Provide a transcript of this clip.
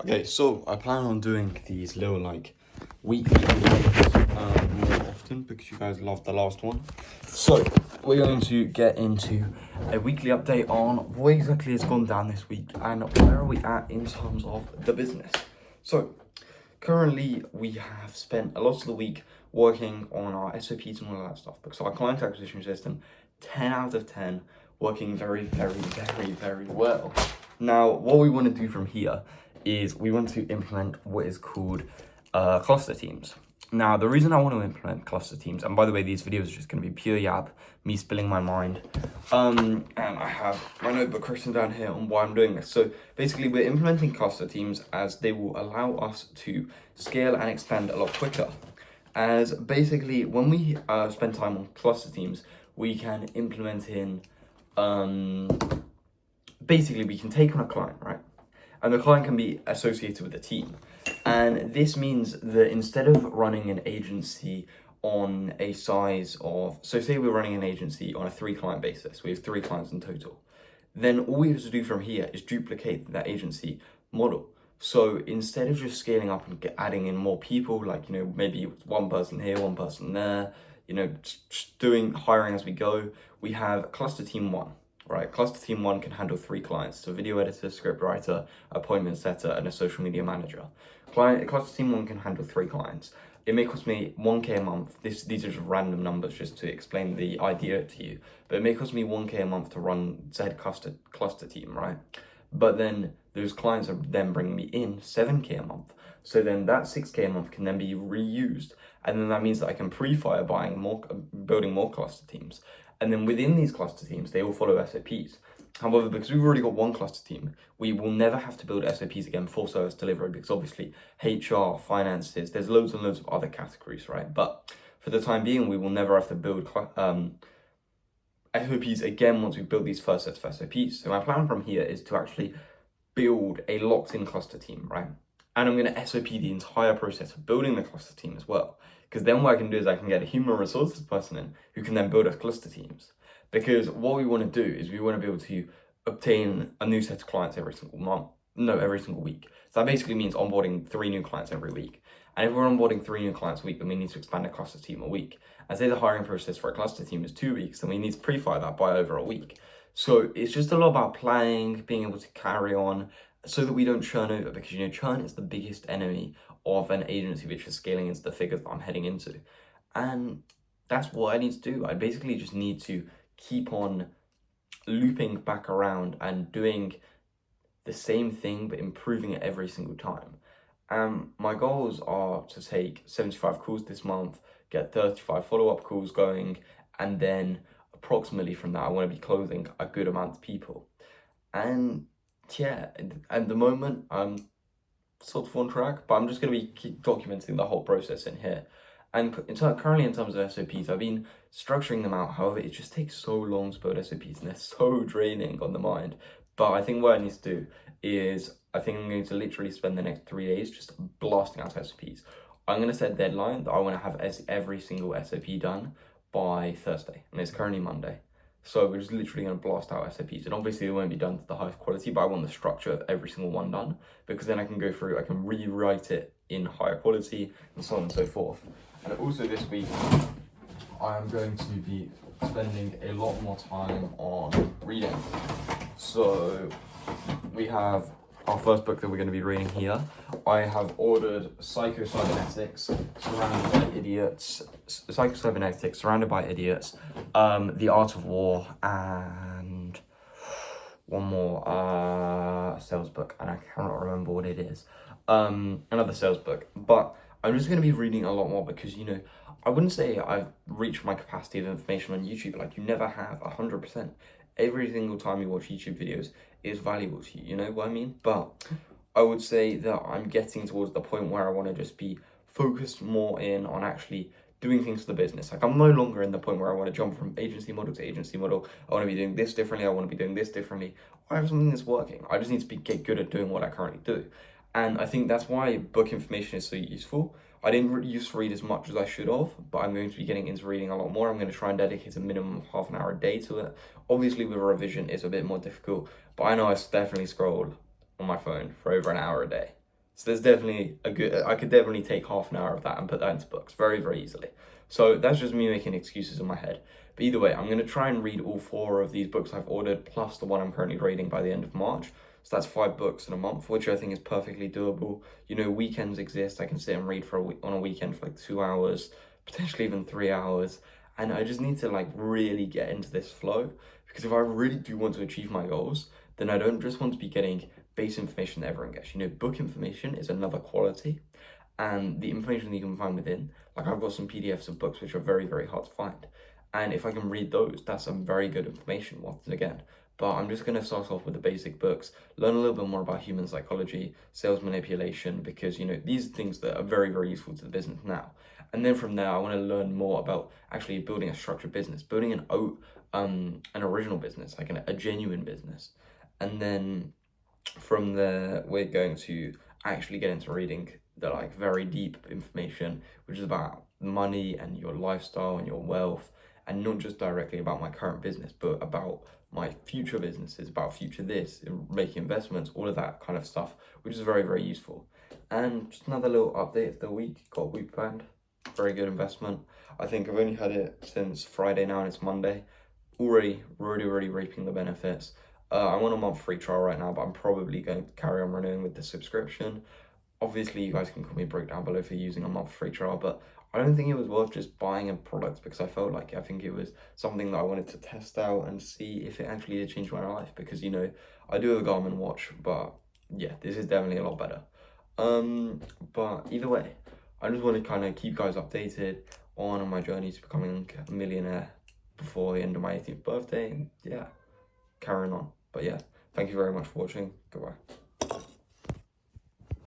Okay, so I plan on doing these little weekly videos more often because you guys loved the last one. So we're going to get into a weekly update on what exactly has gone down this week and where are we at in terms of the business. So currently we have spent a lot of the week working on our SOPs and all that stuff because our client acquisition system, 10 out of 10, working very, very, very, very well. Now, what we want to do from here is we want to implement what is called cluster teams. Now, the reason I want to implement cluster teams, and by the way, these videos are just going to be pure yap, me spilling my mind. And I have my notebook written down here on why I'm doing this. So basically, we're implementing cluster teams as they will allow us to scale and expand a lot quicker. As basically, when we spend time on cluster teams, we can implement in, basically, we can take on a client, right? And the client can be associated with a team. And this means that instead of running an agency on a size of, so say we're running an agency on a 3-client basis, we have 3 clients in total, then all we have to do from here is duplicate that agency model. So instead of just scaling up and adding in more people, maybe one person here, one person there, just hiring as we go, we have cluster team 1. Right, cluster team 1 can handle 3 clients, so video editor, script writer, appointment setter, and a social media manager. Cluster team 1 can handle 3 clients. It may cost me 1k a month. These are just random numbers just to explain the idea to you. But it may cost me 1k a month to run Z cluster team, right? But then those clients are then bringing me in 7k a month. So then that 6k a month can then be reused. And then that means that I can pre-fire building more cluster teams. And then within these cluster teams, they all follow SOPs. However, because we've already got one cluster team, we will never have to build SOPs again for service delivery because obviously HR, finances, there's loads and loads of other categories, right? But for the time being, we will never have to build SOPs again once we build these first sets of SOPs. So my plan from here is to actually build a locked-in cluster team, right? And I'm going to SOP the entire process of building the cluster team as well. Because then what I can do is I can get a human resources person in who can then build us cluster teams. Because what we want to do is we want to be able to obtain a new set of clients every single week. So that basically means onboarding 3 new clients every week. And if we're onboarding 3 new clients a week, then we need to expand a cluster team a week. And say the hiring process for a cluster team is 2 weeks, then we need to pre-fire that by over a week. So it's just a lot about planning, being able to carry on so that we don't churn over, because churn is the biggest enemy of an agency which is scaling into the figures that I'm heading into. And that's what I need to do. I basically just need to keep on looping back around and doing the same thing but improving it every single time. My goals are to take 75 calls this month, get 35 follow-up calls going, and then approximately from that I want to be closing a good amount of people. And yeah, at the moment I'm sort of on track, but I'm just going to be keep documenting the whole process in here. And currently in terms of SOPs, I've been structuring them out. However, it just takes so long to build SOPs and they're so draining on the mind. But I think what I need to do is I think I'm going to literally spend the next 3 days just blasting out SOPs. I'm going to set a deadline that I want to have every single SOP done by Thursday, and it's currently Monday. So we're just literally going to blast out SOPs, and obviously they won't be done to the highest quality, but I want the structure of every single one done, because then I can go through, I can rewrite it in higher quality, and so on and so forth. And also this week, I am going to be spending a lot more time on reading. So we have our first book that we're going to be reading here. I have ordered Psycho-Cybernetics, Surrounded by Idiots, The Art of War, and one more sales book, and I cannot remember what it is. Another sales book, but I'm just going to be reading a lot more because, I wouldn't say I've reached my capacity of information on YouTube. Like, you never have 100%. Every single time you watch YouTube videos is valuable to you, you know what I mean? But I would say that I'm getting towards the point where I want to just be focused more in on actually doing things for the business. Like, I'm no longer in the point where I want to jump from agency model to agency model. I want to be doing this differently. I want to be doing this differently. I have something that's working. I just need to get good at doing what I currently do. And I think that's why book information is so useful. I didn't used to read as much as I should have, but I'm going to be getting into reading a lot more. I'm going to try and dedicate a minimum of half an hour a day to it. Obviously, with a revision, it's a bit more difficult, but I know I definitely scroll on my phone for over an hour a day. So there's definitely I could definitely take half an hour of that and put that into books very, very easily. So that's just me making excuses in my head. But either way, I'm going to try and read all 4 of these books I've ordered, plus the one I'm currently reading by the end of March. So that's 5 books in a month, which I think is perfectly doable. You know, weekends exist. I can sit and read for on a weekend for like 2 hours, potentially even 3 hours. And I just need to like really get into this flow, because if I really do want to achieve my goals, then I don't just want to be getting base information that everyone gets. You know, book information is another quality, and the information that you can find within, like I've got some PDFs of books which are very, very hard to find. And if I can read those, that's some very good information once again. But I'm just going to start off with the basic books, learn a little bit more about human psychology, sales manipulation, because, you know, these are things that are very, very useful to the business now. And then from there, I want to learn more about actually building a structured business, building an original business, like a genuine business. And then from there, we're going to actually get into reading the like very deep information, which is about money and your lifestyle and your wealth, and not just directly about my current business, but about my future businesses, about future this, making investments, all of that kind of stuff, which is very, very useful. And just another little update of the week, got Wheatband, very good investment. I think I've only had it since Friday now, and it's Monday. Already reaping the benefits. I'm on a month free trial right now, but I'm probably going to carry on renewing with the subscription. Obviously, you guys can call me broke down below for using a month free trial, but I don't think it was worth just buying a product because I felt like I think it was something that I wanted to test out and see if it actually did change my life. Because, you know, I do have a Garmin watch, but yeah, this is definitely a lot better. But either way, I just want to kind of keep you guys updated on my journey to becoming a millionaire before the end of my 18th birthday. And yeah, carrying on. But yeah, thank you very much for watching. Goodbye.